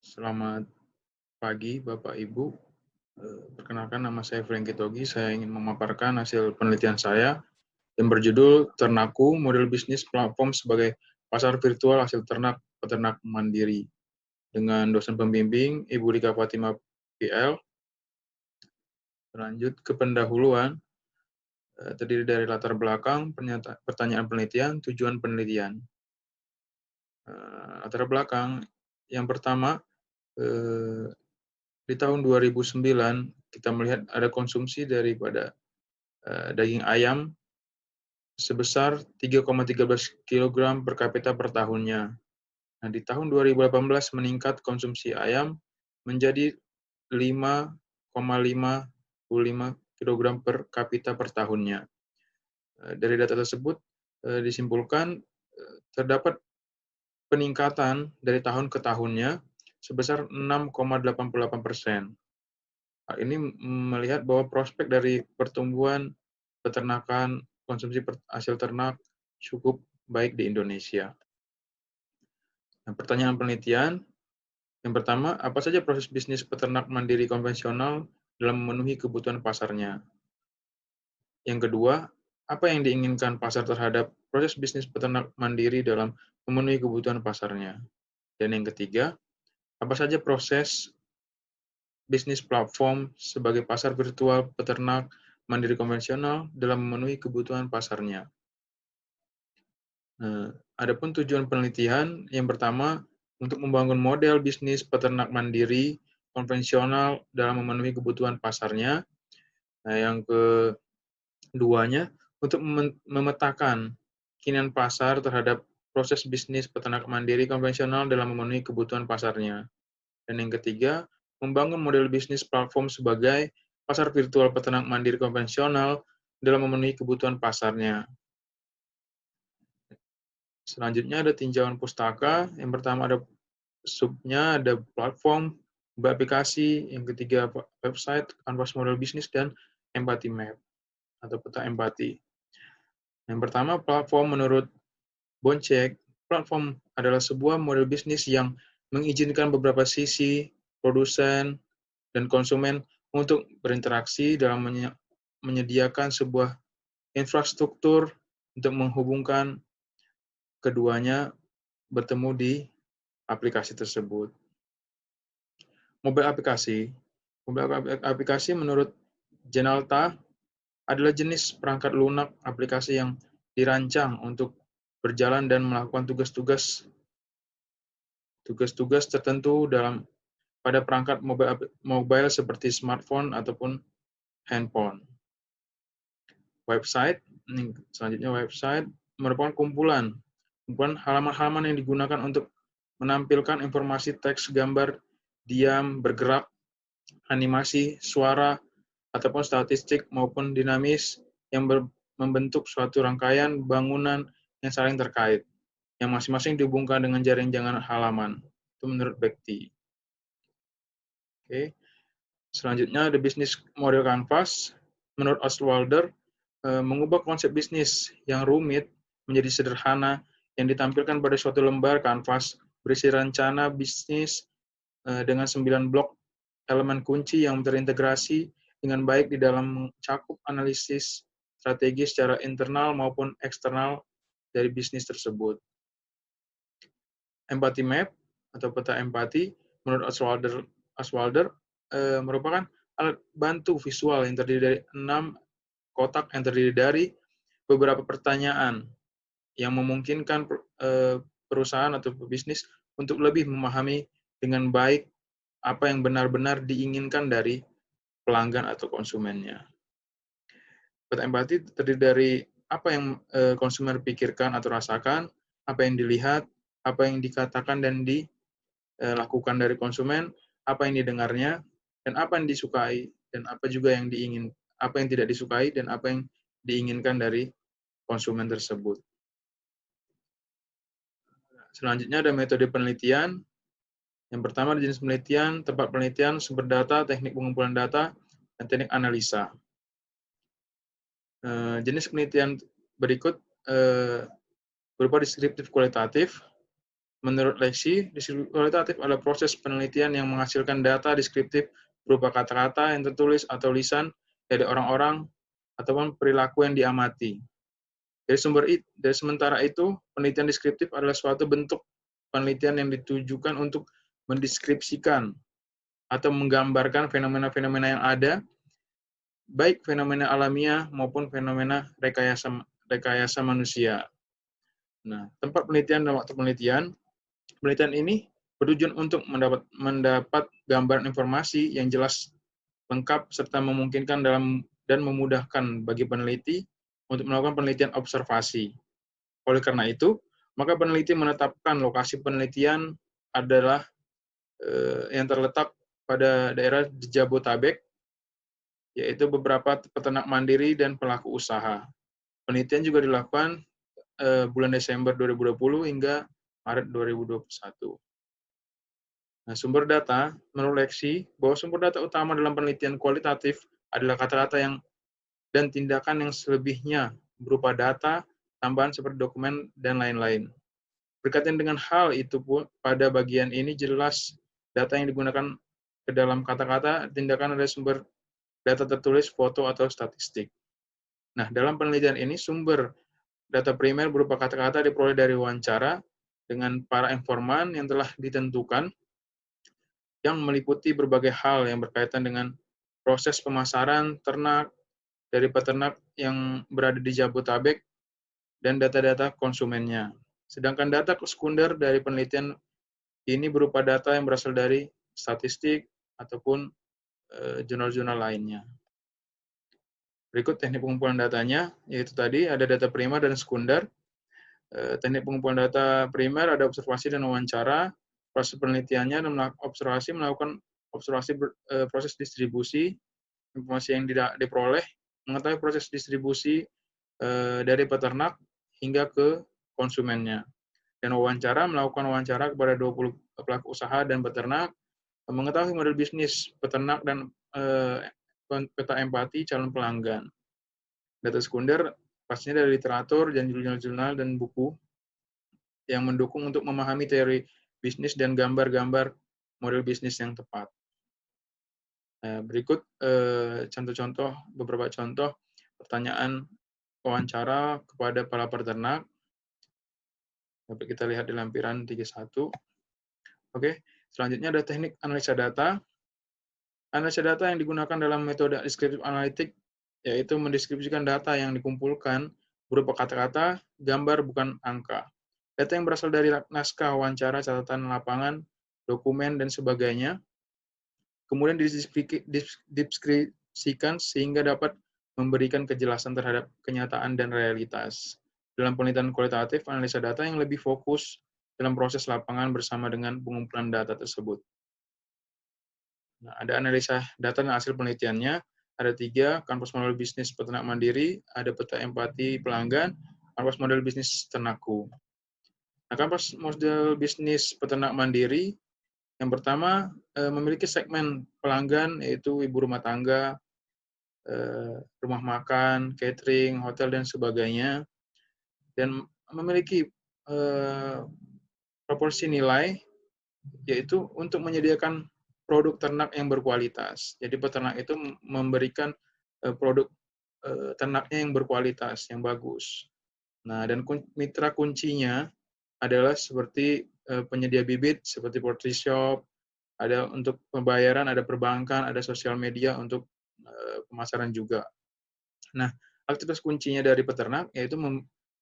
Selamat pagi Bapak Ibu. Perkenalkan nama saya Franky Togi. Saya ingin memaparkan hasil penelitian saya yang berjudul Ternakku, Model Bisnis Platform sebagai Pasar Virtual Hasil Ternak Peternak Mandiri, dengan dosen pembimbing Ibu Rika Fatima PL. Lanjut ke pendahuluan, terdiri dari latar belakang, pertanyaan penelitian, tujuan penelitian. Latar belakang, yang pertama, di tahun 2009 kita melihat ada konsumsi daripada daging ayam sebesar 3,13 kg per kapita per tahunnya. Nah, di tahun 2018 meningkat konsumsi ayam menjadi 5,55 kg per kapita per tahunnya. Dari data tersebut disimpulkan terdapat peningkatan dari tahun ke tahunnya sebesar 6,88%. Hal ini melihat bahwa prospek dari pertumbuhan peternakan konsumsi hasil ternak cukup baik di Indonesia. Nah, pertanyaan penelitian, yang pertama, apa saja proses bisnis peternak mandiri konvensional dalam memenuhi kebutuhan pasarnya? Yang kedua, apa yang diinginkan pasar terhadap proses bisnis peternak mandiri dalam memenuhi kebutuhan pasarnya? Dan yang ketiga, apa saja proses bisnis platform sebagai pasar virtual peternak mandiri konvensional dalam memenuhi kebutuhan pasarnya? Nah, adapun tujuan penelitian, yang pertama, untuk membangun model bisnis peternak mandiri konvensional dalam memenuhi kebutuhan pasarnya. Nah, yang keduanya, untuk memetakan keinginan pasar terhadap proses bisnis peternak mandiri konvensional dalam memenuhi kebutuhan pasarnya. Dan yang ketiga, membangun model bisnis platform sebagai pasar virtual peternak mandiri konvensional dalam memenuhi kebutuhan pasarnya. Selanjutnya ada tinjauan pustaka. Yang pertama ada subnya, ada platform, aplikasi, yang ketiga website, kanvas model bisnis, dan empathy map atau peta empati. Yang pertama, platform menurut Boncek, platform adalah sebuah model bisnis yang mengizinkan beberapa sisi, produsen, dan konsumen untuk berinteraksi dalam menyediakan sebuah infrastruktur untuk menghubungkan keduanya bertemu di aplikasi tersebut. Mobile aplikasi menurut Genalta adalah jenis perangkat lunak aplikasi yang dirancang untuk berjalan dan melakukan tugas-tugas tertentu pada perangkat mobile seperti smartphone ataupun handphone. Selanjutnya website merupakan kumpulan halaman-halaman yang digunakan untuk menampilkan informasi teks, gambar, diam, bergerak, animasi, suara, ataupun statistik maupun dinamis yang membentuk suatu rangkaian bangunan yang saling terkait, yang masing-masing dihubungkan dengan jaring-jaring halaman. Itu menurut Bekti. Oke. Selanjutnya ada bisnis model kanvas. Menurut Oswalder, mengubah konsep bisnis yang rumit menjadi sederhana yang ditampilkan pada suatu lembar kanvas berisi rencana bisnis dengan 9 blok elemen kunci yang terintegrasi dengan baik di dalam mencakup analisis strategi secara internal maupun eksternal dari bisnis tersebut. Empathy map atau peta empati menurut Oswalder merupakan alat bantu visual yang terdiri dari 6 kotak yang terdiri dari beberapa pertanyaan yang memungkinkan perusahaan atau bisnis untuk lebih memahami dengan baik apa yang benar-benar diinginkan dari pelanggan atau konsumennya. Peta empati terdiri dari apa yang konsumen pikirkan atau rasakan, apa yang dilihat, apa yang dikatakan dan dilakukan dari konsumen, apa yang didengarnya, dan apa yang disukai, dan apa juga yang apa yang tidak disukai, dan apa yang diinginkan dari konsumen tersebut. Selanjutnya ada metode penelitian. Yang pertama ada jenis penelitian, tempat penelitian, sumber data, teknik pengumpulan data, dan teknik analisa. Jenis penelitian berikut berupa deskriptif kualitatif. Menurut Lexi, deskriptif kualitatif adalah proses penelitian yang menghasilkan data deskriptif berupa kata-kata yang tertulis atau lisan dari orang-orang ataupun perilaku yang diamati. Dari sementara itu, penelitian deskriptif adalah suatu bentuk penelitian yang ditujukan untuk mendeskripsikan atau menggambarkan fenomena-fenomena yang ada, baik fenomena alamiah maupun fenomena rekayasa manusia. Nah, tempat penelitian dan waktu penelitian. Penelitian ini bertujuan untuk mendapat gambaran informasi yang jelas, lengkap, serta memungkinkan dan memudahkan bagi peneliti untuk melakukan penelitian observasi. Oleh karena itu, maka peneliti menetapkan lokasi penelitian adalah yang terletak pada daerah Jabotabek, yaitu beberapa peternak mandiri dan pelaku usaha. Penelitian juga dilakukan bulan Desember 2020 hingga Maret 2021. Nah, sumber data, menurut Lexi, bahwa sumber data utama dalam penelitian kualitatif adalah kata-kata dan tindakan yang selebihnya berupa data, tambahan seperti dokumen, dan lain-lain. Berkaitan dengan hal itu pun, pada bagian ini jelas data yang digunakan ke dalam kata-kata, tindakan adalah sumber data tertulis, foto, atau statistik. Nah, dalam penelitian ini, sumber data primer berupa kata-kata diperoleh dari wawancara dengan para informan yang telah ditentukan, yang meliputi berbagai hal yang berkaitan dengan proses pemasaran ternak dari peternak yang berada di Jabotabek dan data-data konsumennya. Sedangkan data sekunder dari penelitian ini berupa data yang berasal dari statistik ataupun jurnal-jurnal lainnya. Berikut teknik pengumpulan datanya, yaitu tadi ada data primer dan sekunder. Teknik pengumpulan data primer ada observasi dan wawancara. Proses penelitiannya dan melakukan observasi proses distribusi informasi yang diperoleh, mengetahui proses distribusi dari peternak hingga ke konsumennya. Dan melakukan wawancara kepada 20 pelaku usaha dan peternak, mengetahui model bisnis peternak dan peta empati calon pelanggan. Data sekunder pastinya dari literatur dan jurnal-jurnal dan buku yang mendukung untuk memahami teori bisnis dan gambar-gambar model bisnis yang tepat. Berikut beberapa contoh pertanyaan wawancara kepada para peternak. Dapat kita lihat di lampiran 31. Oke, selanjutnya ada teknik analisa data. Analisa data yang digunakan dalam metode deskriptif analitik yaitu mendeskripsikan data yang dikumpulkan berupa kata-kata, gambar, bukan angka. Data yang berasal dari naskah wawancara, catatan lapangan, dokumen, dan sebagainya, kemudian dideskripsikan sehingga dapat memberikan kejelasan terhadap kenyataan dan realitas. Dalam penelitian kualitatif, analisa data yang lebih fokus dalam proses lapangan bersama dengan pengumpulan data tersebut. Nah, ada analisa data dan hasil penelitiannya. Ada 3, kanvas model bisnis peternak mandiri, ada peta empati pelanggan, kanvas model bisnis ternakku. Nah, kanvas model bisnis peternak mandiri, yang pertama memiliki segmen pelanggan, yaitu ibu rumah tangga, rumah makan, catering, hotel, dan sebagainya, dan memiliki proporsi nilai, yaitu untuk menyediakan produk ternak yang berkualitas. Jadi peternak itu memberikan produk ternaknya yang berkualitas, yang bagus. Nah, dan mitra kuncinya adalah seperti penyedia bibit, seperti poultry shop, ada untuk pembayaran, ada perbankan, ada sosial media untuk pemasaran juga. Nah, aktivitas kuncinya dari peternak yaitu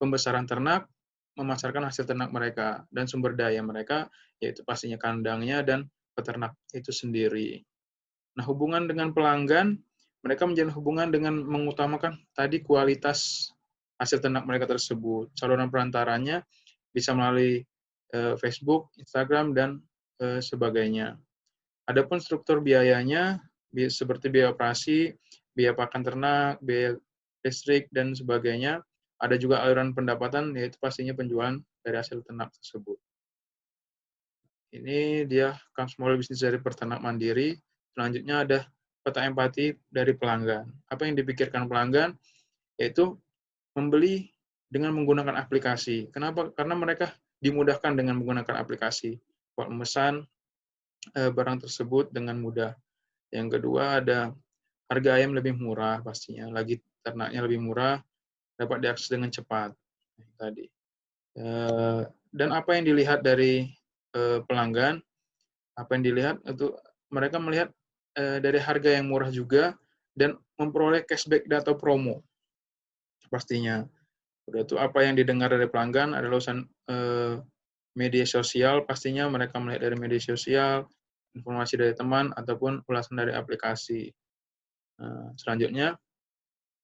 pembesaran ternak, memasarkan hasil ternak mereka, dan sumber daya mereka, yaitu pastinya kandangnya dan peternak itu sendiri. Nah, hubungan dengan pelanggan, mereka menjalin hubungan dengan mengutamakan tadi kualitas hasil ternak mereka tersebut. Saluran perantaranya bisa melalui Facebook, Instagram, dan sebagainya. Adapun struktur biayanya, seperti biaya operasi, biaya pakan ternak, biaya listrik, dan sebagainya. Ada juga aliran pendapatan, yaitu pastinya penjualan dari hasil ternak tersebut. Ini dia model bisnis dari peternak mandiri. Selanjutnya ada peta empati dari pelanggan. Apa yang dipikirkan pelanggan? Yaitu membeli dengan menggunakan aplikasi. Kenapa? Karena mereka dimudahkan dengan menggunakan aplikasi buat memesan barang tersebut dengan mudah. Yang kedua ada harga ayam lebih murah pastinya, lagi ternaknya lebih murah, dapat diakses dengan cepat. Tadi. Dan apa yang dilihat dari pelanggan, apa yang dilihat itu mereka melihat dari harga yang murah juga dan memperoleh cashback atau promo pastinya. Udah itu apa yang didengar dari pelanggan adalah urusan media sosial, pastinya mereka melihat dari media sosial, informasi dari teman ataupun ulasan dari aplikasi. Selanjutnya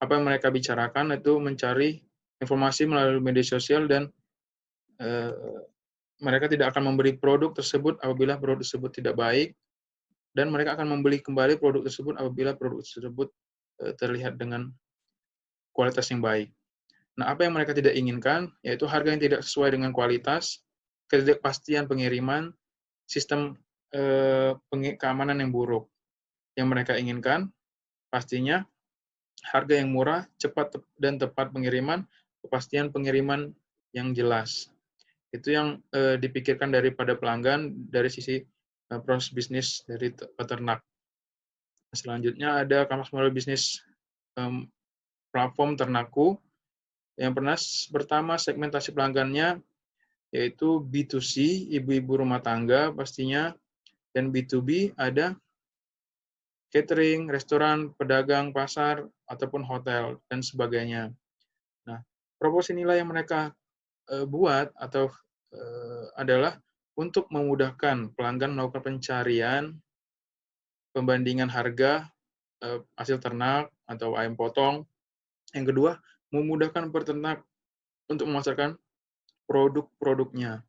apa yang mereka bicarakan itu mencari informasi melalui media sosial dan mereka tidak akan membeli produk tersebut apabila produk tersebut tidak baik, dan mereka akan membeli kembali produk tersebut apabila produk tersebut terlihat dengan kualitas yang baik. Nah, apa yang mereka tidak inginkan, yaitu harga yang tidak sesuai dengan kualitas, ketidakpastian pengiriman, sistem keamanan yang buruk. Yang mereka inginkan, pastinya harga yang murah, cepat dan tepat pengiriman, kepastian pengiriman yang jelas. Itu yang dipikirkan daripada pelanggan dari sisi proses bisnis dari peternak. Selanjutnya ada Kampas Model Bisnis platform Ternakku. Yang pertama segmentasi pelanggannya yaitu B2C, ibu-ibu rumah tangga pastinya, dan B2B ada catering, restoran, pedagang, pasar, ataupun hotel, dan sebagainya. Nah, proposisi nilai yang mereka buat atau adalah untuk memudahkan pelanggan melakukan pencarian, pembandingan harga hasil ternak atau ayam potong. Yang kedua, memudahkan peternak untuk memasarkan produk-produknya.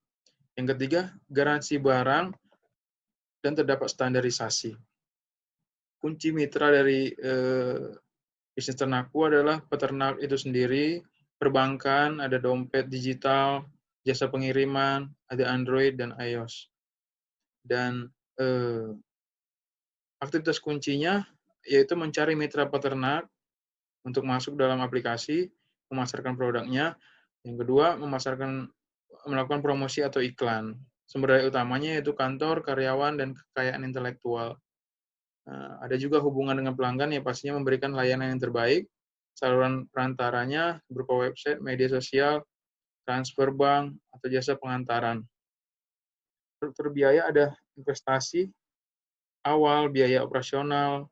Yang ketiga, garansi barang dan terdapat standarisasi. Kunci mitra dari bisnis ternakku adalah peternak itu sendiri, perbankan, ada dompet digital, jasa pengiriman, ada Android dan iOS. Dan aktivitas kuncinya yaitu mencari mitra peternak untuk masuk dalam aplikasi, memasarkan produknya. Yang kedua, melakukan promosi atau iklan. Sumber daya utamanya yaitu kantor, karyawan, dan kekayaan intelektual. Ada juga hubungan dengan pelanggan yang pastinya memberikan layanan yang terbaik. Saluran perantaranya berupa website, media sosial, transfer bank, atau jasa pengantaran. Struktur biaya ada investasi awal, biaya operasional,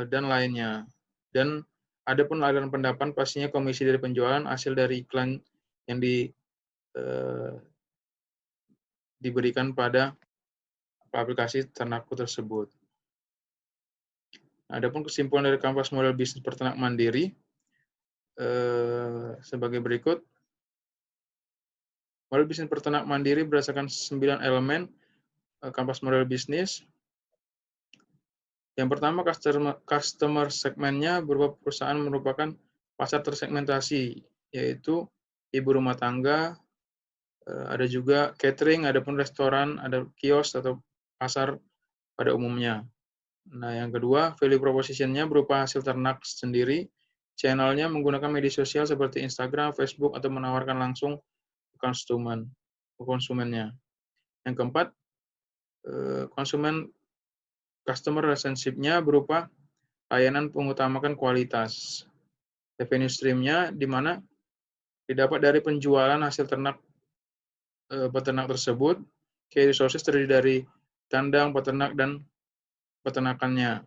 dan lainnya. Dan ada pun aliran pendapat pastinya komisi dari penjualan, hasil dari iklan yang diberikan pada aplikasi ternakku tersebut. Adapun kesimpulan dari Kampas Model Bisnis Peternak Mandiri sebagai berikut. Model bisnis peternak mandiri berdasarkan 9 elemen Kampas Model Bisnis. Yang pertama, customer segmennya berupa perusahaan merupakan pasar tersegmentasi, yaitu ibu rumah tangga, ada juga catering, ada pun restoran, ada kios atau pasar pada umumnya. Nah, yang kedua, value proposition-nya berupa hasil ternak sendiri, channel-nya menggunakan media sosial seperti Instagram, Facebook, atau menawarkan langsung ke konsumennya. Yang keempat, customer relationship-nya berupa layanan mengutamakan kualitas. Revenue stream-nya di mana didapat dari penjualan hasil ternak peternak tersebut. Key resources terdiri dari kandang, peternak, dan peternakannya.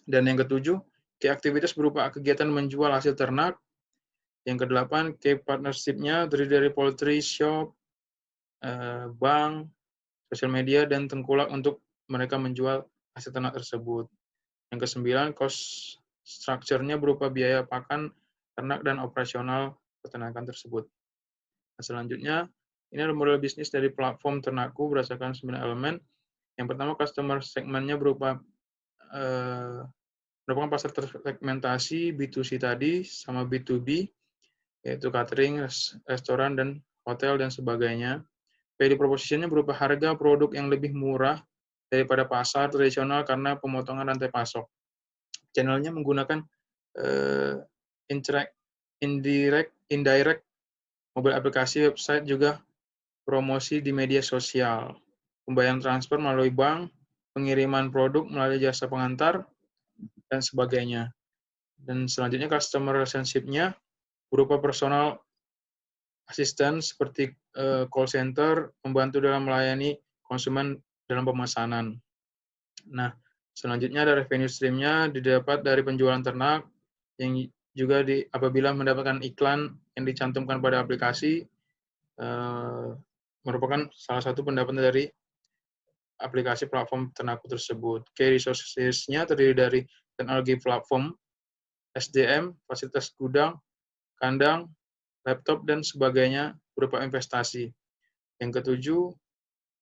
Dan yang ketujuh, key aktivitas berupa kegiatan menjual hasil ternak. Yang kedelapan, key partnership-nya terdiri dari poultry shop, bank, sosial media, dan tengkulak untuk mereka menjual hasil ternak tersebut. Yang kesembilan, cost structure-nya berupa biaya pakan ternak dan operasional peternakan tersebut. Nah, selanjutnya, ini adalah model bisnis dari platform ternakku berdasarkan 9 elemen. Yang pertama, customer segment-nya merupakan pasar tersegmentasi B2C tadi sama B2B, yaitu catering, restoran, dan hotel, dan sebagainya. Value proposition-nya berupa harga produk yang lebih murah daripada pasar tradisional karena pemotongan rantai pasok. Channel-nya menggunakan indirect, mobil aplikasi, website, juga promosi di media sosial, pembayaran transfer melalui bank, pengiriman produk melalui jasa pengantar, dan sebagainya. Dan selanjutnya customer relationship-nya berupa personal assistant seperti call center, membantu dalam melayani konsumen dalam pemesanan. Nah, selanjutnya ada revenue stream-nya didapat dari penjualan ternak yang juga apabila mendapatkan iklan yang dicantumkan pada aplikasi, merupakan salah satu pendapatan dari aplikasi platform ternak tersebut. Key resources-nya terdiri dari teknologi platform, SDM, fasilitas gudang, kandang, laptop, dan sebagainya berupa investasi. Yang ketujuh,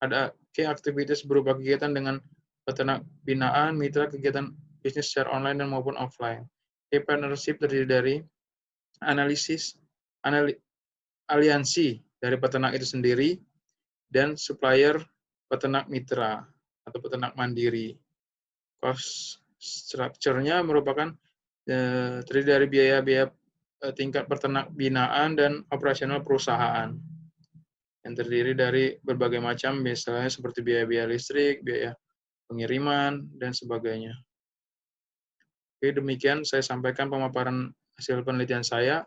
ada key activities berupa kegiatan dengan peternak binaan, mitra, kegiatan bisnis secara online dan maupun offline. Key partnership terdiri dari aliansi dari peternak itu sendiri, dan supplier peternak mitra atau peternak mandiri. Cost structure-nya merupakan terdiri dari biaya-biaya tingkat peternak binaan dan operasional perusahaan yang terdiri dari berbagai macam, misalnya seperti biaya-biaya listrik, biaya pengiriman, dan sebagainya. Oke, demikian saya sampaikan pemaparan hasil penelitian saya.